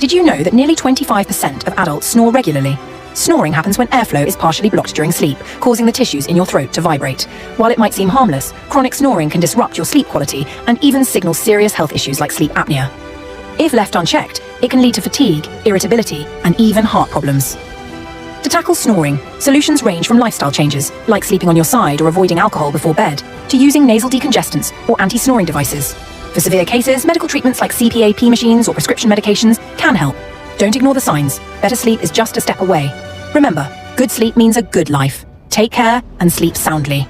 Did you know that nearly 25% of adults snore regularly? Snoring happens when airflow is partially blocked during sleep, causing the tissues in your throat to vibrate. While it might seem harmless, chronic snoring can disrupt your sleep quality and even signal serious health issues like sleep apnea. If left unchecked, it can lead to fatigue, irritability, and even heart problems. To tackle snoring, solutions range from lifestyle changes, like sleeping on your side or avoiding alcohol before bed, to using nasal decongestants or anti-snoring devices. For severe cases, medical treatments like CPAP machines or prescription medications can help. Don't ignore the signs. Better sleep is just a step away. Remember, good sleep means a good life. Take care and sleep soundly.